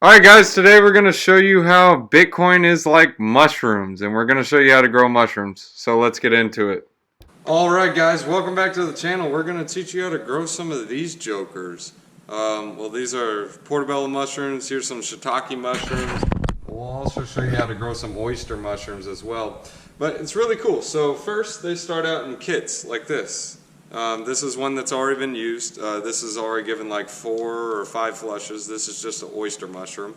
Alright guys, today we're going to show you how Bitcoin is like mushrooms, and we're going to show you how to grow mushrooms. So let's get into it. Alright guys, welcome back to the channel. We're going to teach you how to grow some of these jokers. Well, these are portobello mushrooms. Here's some shiitake mushrooms. We'll also show you how to grow some oyster mushrooms as well. But it's really cool. So first they start out in kits like this. This is one that's already been used. This is already given like 4 or 5 flushes. This is just an oyster mushroom.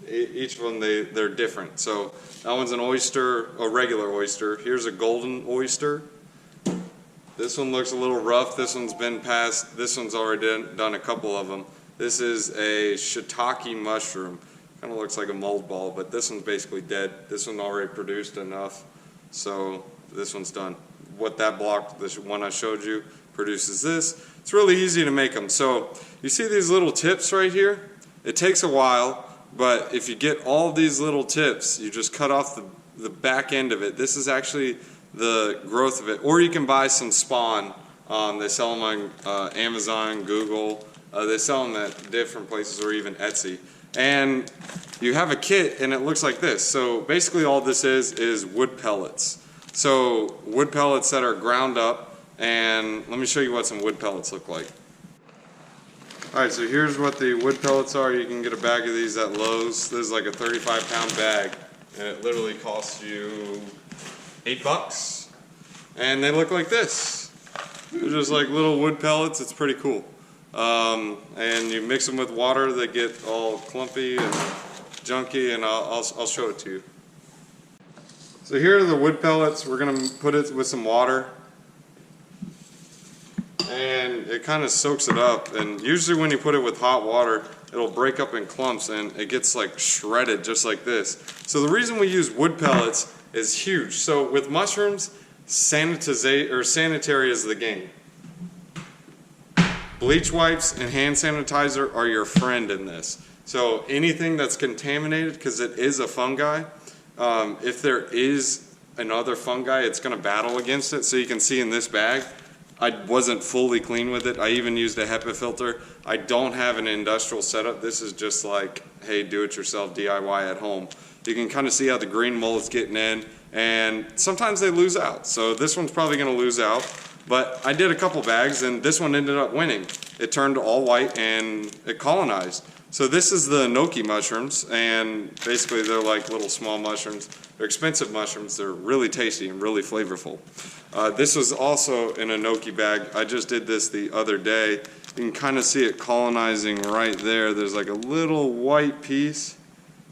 Each one, they're different. So that one's an oyster, a regular oyster. Here's a golden oyster. This one looks a little rough. This one's been passed. This one's already done a couple of them. This is a shiitake mushroom. Kind of looks like a mold ball, but this one's basically dead. This one already produced enough, so this one's done. What that block, this one I showed you, produces this. It's really easy to make them. So you see these little tips right here? It takes a while, but if you get all these little tips, you just cut off the back end of it. This is actually the growth of it. Or you can buy some spawn. They sell them on Amazon, Google. They sell them at different places, or even Etsy. And you have a kit and it looks like this. So basically all this is wood pellets. So wood pellets that are ground up, and let me show you what some wood pellets look like. Alright, so here's what the wood pellets are. You can get a bag of these at Lowe's. This is like a 35-pound bag, and it literally costs you $8. And they look like this. They're just like little wood pellets. It's pretty cool. And you mix them with water, they get all clumpy and junky, and I'll show it to you. So here are the wood pellets. We're going to put it with some water, and it kind of soaks it up. And usually when you put it with hot water, it'll break up in clumps and it gets like shredded just like this. So the reason we use wood pellets is huge. So with mushrooms, sanitary is the game. Bleach wipes and hand sanitizer are your friend in this. So anything that's contaminated, because it is a fungi, if there is another fungi, it's going to battle against it. So you can see in this bag, I wasn't fully clean with it. I even used a HEPA filter. I don't have an industrial setup. This is just like, hey, do it yourself, DIY at home. You can kind of see how the green mold's getting in, and sometimes they lose out. So this one's probably going to lose out. But I did a couple bags, and this one ended up winning. It turned all white and it colonized. So this is the enoki mushrooms, and basically they're like little small mushrooms. They're expensive mushrooms. They're really tasty and really flavorful. This was also an enoki bag. I just did this the other day. You can kind of see it colonizing right there. There's like a little white piece.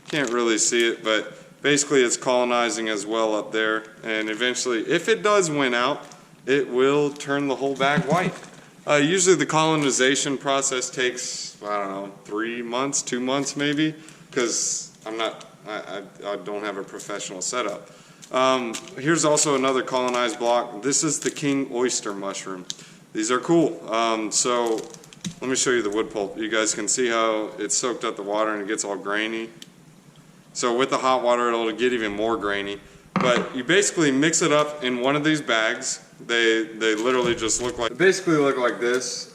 Can't really see it, but basically it's colonizing as well up there. And eventually, if it does win out, it will turn the whole bag white. Usually the colonization process takes, I don't know, 3 months, 2 months maybe, because I don't have a professional setup. Here's also another colonized block. This is the king oyster mushroom. These are cool. So let me show you the wood pulp. You guys can see how it's soaked up the water and it gets all grainy. So with the hot water, it'll get even more grainy. But you basically mix it up in one of these bags. They literally just look like, basically look like this.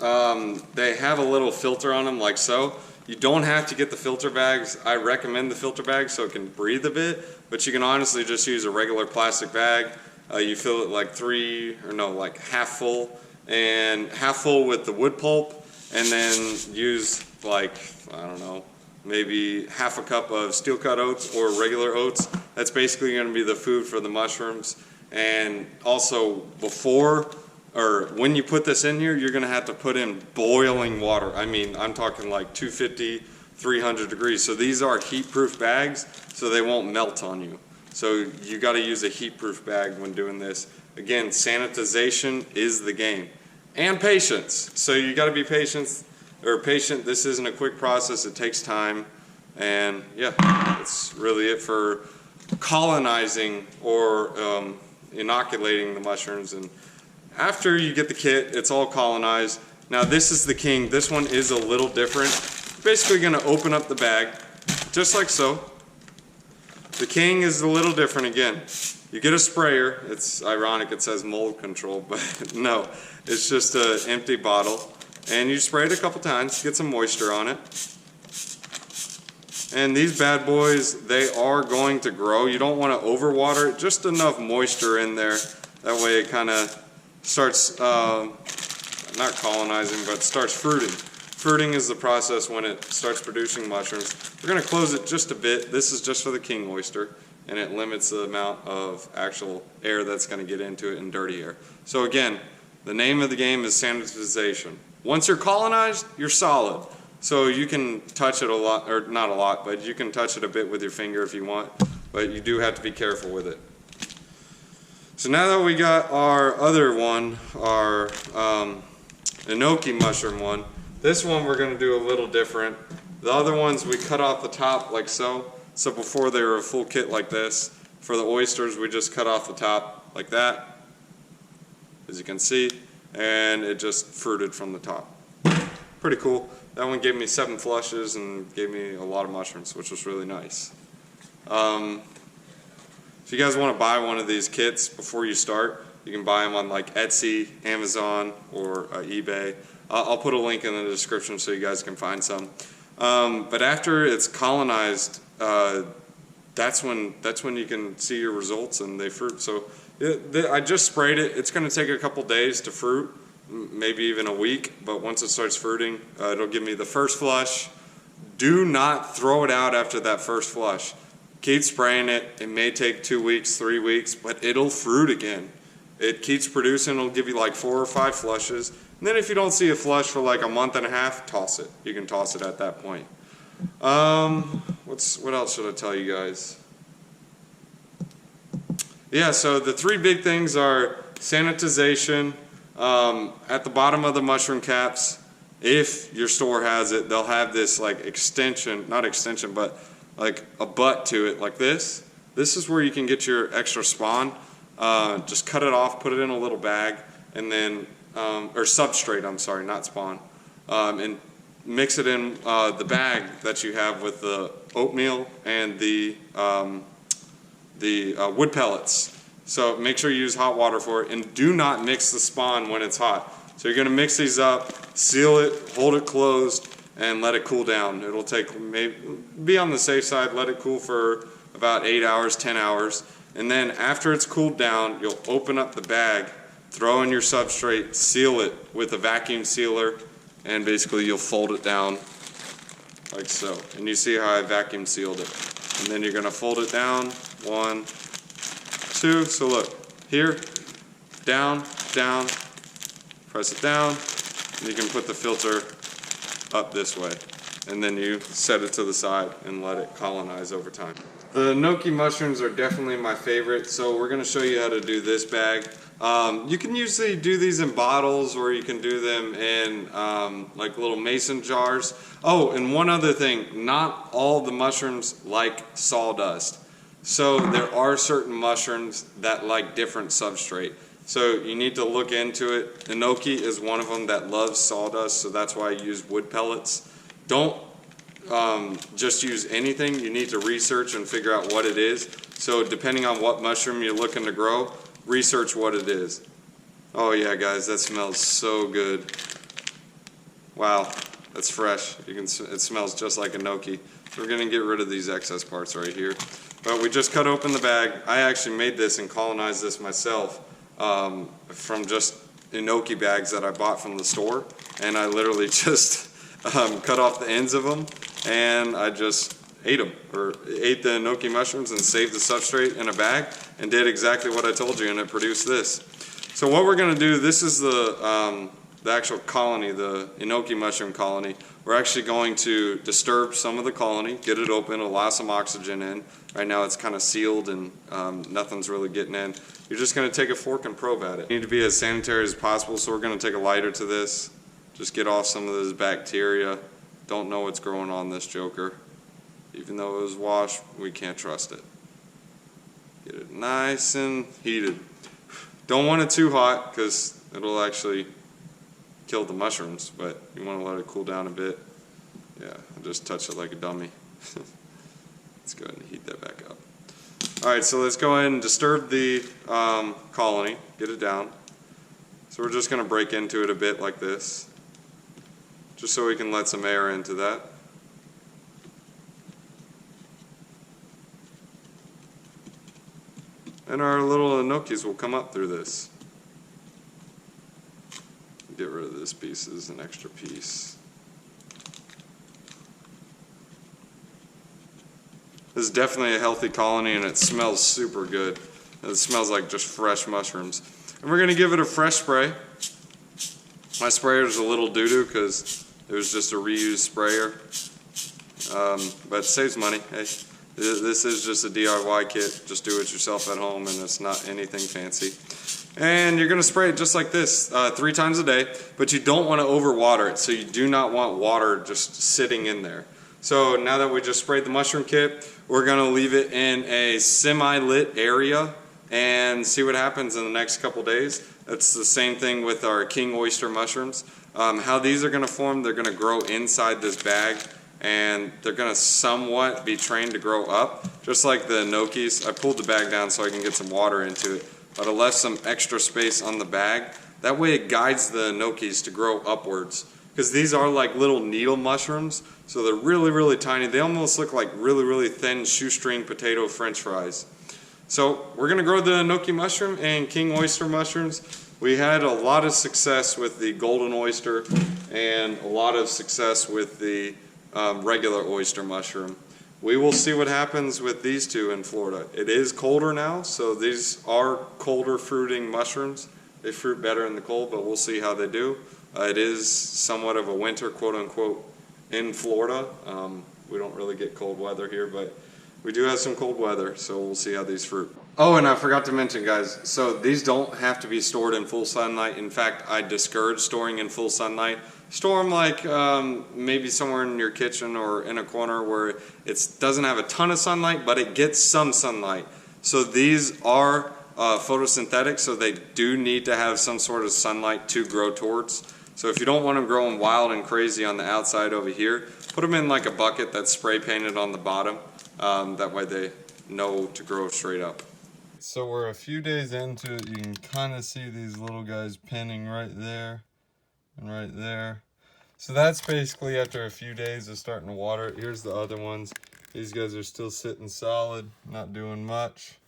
They have a little filter on them like so. You don't have to get the filter bags. I recommend the filter bag so it can breathe a bit, but you can honestly just use a regular plastic bag. You fill it like like half full, and half full with the wood pulp, and then use like, I don't know, maybe half a cup of steel cut oats or regular oats. That's basically going to be the food for the mushrooms. And also before or when you put this in here, you're going to have to put in boiling water. I mean, I'm talking like 250, 300 degrees. So these are heat-proof bags, so they won't melt on you. So you got to use a heat-proof bag when doing this. Again, sanitization is the game. And patience. So you got to be patient. This isn't a quick process. It takes time. And yeah, that's really it for colonizing or inoculating the mushrooms. And after you get the kit, it's all colonized. Now this is the king. This one is a little different. Basically going to open up the bag just like so. The king is a little different again. You get a sprayer. It's ironic it says mold control, but no, it's just an empty bottle. And you spray it a couple times, get some moisture on it. And these bad boys, they are going to grow. You don't want to overwater it, just enough moisture in there. That way it kind of starts, not colonizing, but starts fruiting. Fruiting is the process when it starts producing mushrooms. We're going to close it just a bit. This is just for the king oyster, and it limits the amount of actual air that's going to get into it and dirty air. So again, the name of the game is sanitization. Once you're colonized, you're solid. So you can touch it a lot, or not a lot, but you can touch it a bit with your finger if you want, but you do have to be careful with it. So now that we got our other one, our enoki mushroom one, this one we're going to do a little different. The other ones we cut off the top like so. So before they were a full kit like this. For the oysters we just cut off the top like that, as you can see, and it just fruited from the top. Pretty cool. That one gave me 7 flushes and gave me a lot of mushrooms, which was really nice. If you guys want to buy one of these kits before you start, you can buy them on like Etsy, Amazon, or eBay. I'll put a link in the description so you guys can find some. But after it's colonized, that's when you can see your results and they fruit. So I just sprayed it. It's going to take a couple days to fruit, maybe even a week, but once it starts fruiting, it'll give me the first flush. Do not throw it out after that first flush. Keep spraying it. It may take 2 weeks, 3 weeks, but it'll fruit again. It keeps producing. It'll give you like 4 or 5 flushes. And then if you don't see a flush for like a month and a half, toss it. You can toss it at that point. What else should I tell you guys? Yeah, so the 3 big things are sanitization. At the bottom of the mushroom caps, if your store has it, they'll have this like extension, not extension, but like a butt to it like this. This is where you can get your extra spawn. Just cut it off, put it in a little bag, and then, or substrate, I'm sorry, not spawn, and mix it in the bag that you have with the oatmeal and the wood pellets. So make sure you use hot water for it, and do not mix the spawn when it's hot. So you're going to mix these up, seal it, hold it closed, and let it cool down. It'll take, maybe, be on the safe side, let it cool for about 8 hours, 10 hours. And then after it's cooled down, you'll open up the bag, throw in your substrate, seal it with a vacuum sealer, and basically you'll fold it down like so. And you see how I vacuum sealed it. And then you're going to fold it down, 1, 2. So look, here, down, down, press it down, and you can put the filter up this way. And then you set it to the side and let it colonize over time. The enoki mushrooms are definitely my favorite, so we're going to show you how to do this bag. You can usually do these in bottles, or you can do them in like little mason jars. Oh, and one other thing, not all the mushrooms like sawdust. So there are certain mushrooms that like different substrate. So you need to look into it. Enoki is one of them that loves sawdust, so that's why I use wood pellets. Don't just use anything. You need to research and figure out what it is. So depending on what mushroom you're looking to grow, research what it is. Oh yeah, guys, that smells so good. Wow, that's fresh. It smells just like enoki. So we're gonna get rid of these excess parts right here. But we just cut open the bag. I actually made this and colonized this myself from just enoki bags that I bought from the store, and I literally just cut off the ends of them, and I just ate them, or ate the enoki mushrooms and saved the substrate in a bag and did exactly what I told you, and it produced this. So what we're going to do, this is the actual colony, the enoki mushroom colony. We're actually going to disturb some of the colony, get it open, allow some oxygen in. Right now it's kind of sealed and nothing's really getting in. You're just going to take a fork and probe at it. You need to be as sanitary as possible, so we're going to take a lighter to this. Just get off some of this bacteria. Don't know what's growing on this joker. Even though it was washed, we can't trust it. Get it nice and heated. Don't want it too hot because it'll actually kill the mushrooms, but you want to let it cool down a bit. Yeah, I just touch it like a dummy. Let's go ahead and heat that back up. Alright, so let's go ahead and disturb the colony, get it down. So we're just going to break into it a bit like this, just so we can let some air into that. and our little gnocchis will come up through this. Get rid of this piece. This is an extra piece. This is definitely a healthy colony, and it smells super good. It smells like just fresh mushrooms. And we're gonna give it a fresh spray. My sprayer is a little doo-doo because it was just a reused sprayer, but it saves money. Hey, this is just a DIY kit. Just do it yourself at home, and it's not anything fancy. And you're gonna spray it just like this 3 times a day, but you don't want to overwater it. So you do not want water just sitting in there. So now that we just sprayed the mushroom kit, we're gonna leave it in a semi-lit area and see what happens in the next couple days. It's the same thing with our king oyster mushrooms. How these are gonna form, they're gonna grow inside this bag, and they're gonna somewhat be trained to grow up, just like the gnocchis. I pulled the bag down so I can get some water into it, but I left some extra space on the bag. That way it guides the gnocchis to grow upwards, because these are like little needle mushrooms, so they're really, really tiny. They almost look like really, really thin shoestring potato french fries. So we're gonna grow the gnocchi mushroom and king oyster mushrooms. We had a lot of success with the golden oyster and a lot of success with the regular oyster mushroom. We will see what happens with these two in Florida. It is colder now, so these are colder fruiting mushrooms. They fruit better in the cold, but we'll see how they do. It is somewhat of a winter, quote unquote, in Florida. We don't really get cold weather here, but we do have some cold weather, so we'll see how these fruit. Oh, and I forgot to mention, guys, so these don't have to be stored in full sunlight. In fact, I discourage storing in full sunlight. Store them like maybe somewhere in your kitchen or in a corner where it doesn't have a ton of sunlight, but it gets some sunlight. So these are photosynthetic, so they do need to have some sort of sunlight to grow towards. So if you don't want them growing wild and crazy on the outside over here, put them in like a bucket that's spray painted on the bottom. That way they know to grow straight up. So we're a few days into it. You can kind of see these little guys pinning right there and right there. So that's basically after a few days of starting to water it. Here's the other ones. These guys are still sitting solid, not doing much.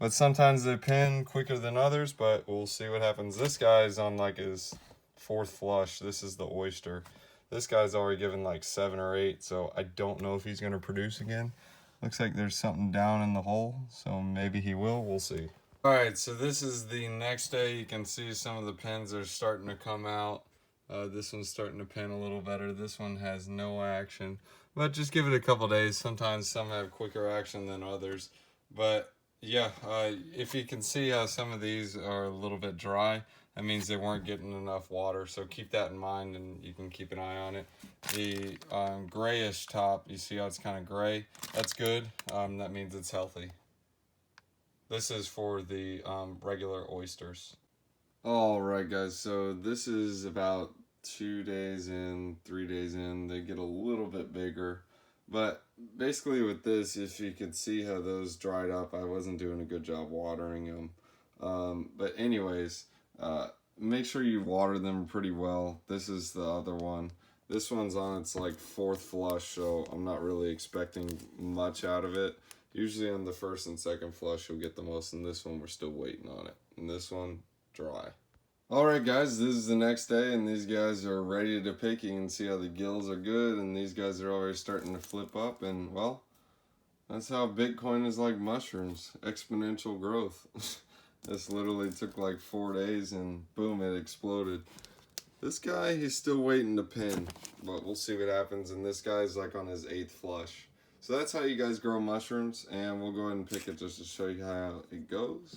But sometimes they pin quicker than others, but we'll see what happens. This guy's on like his 4th flush. This is the oyster. This guy's already given like 7 or 8, so I don't know if he's going to produce again. Looks like there's something down in the hole, so maybe he will. We'll see. Alright, so this is the next day. You can see some of the pins are starting to come out. This one's starting to pin a little better. This one has no action. But just give it a couple days. Sometimes some have quicker action than others. But yeah, if you can see how some of these are a little bit dry, that means they weren't getting enough water. So keep that in mind, and you can keep an eye on it. The grayish top, you see how it's kind of gray? That's good. That means it's healthy. This is for the regular oysters. Alright guys, so this is about 2 days in, 3 days in. They get a little bit bigger. But basically with this, if you could see how those dried up, I wasn't doing a good job watering them. But anyways, make sure you water them pretty well. This is the other one. This one's on its like 4th flush, so I'm not really expecting much out of it. Usually on the 1st and 2nd flush you'll get the most, and this one we're still waiting on it. And this one, dry. Alright guys, this is the next day, and these guys are ready to pick. You can see how the gills are good, and these guys are already starting to flip up, and well, that's how Bitcoin is like mushrooms. Exponential growth. This literally took like 4 days, and boom, it exploded. This guy, he's still waiting to pin, but we'll see what happens, and this guy's like on his 8th flush. So that's how you guys grow mushrooms, and we'll go ahead and pick it just to show you how it goes.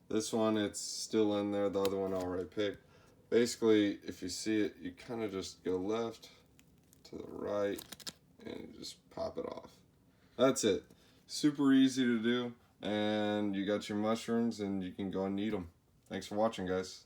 This one, it's still in there. The other one I already picked. Basically, if you see it, you kind of just go left to the right and you just pop it off. That's it. Super easy to do, and you got your mushrooms, and you can go and eat them. Thanks for watching, guys.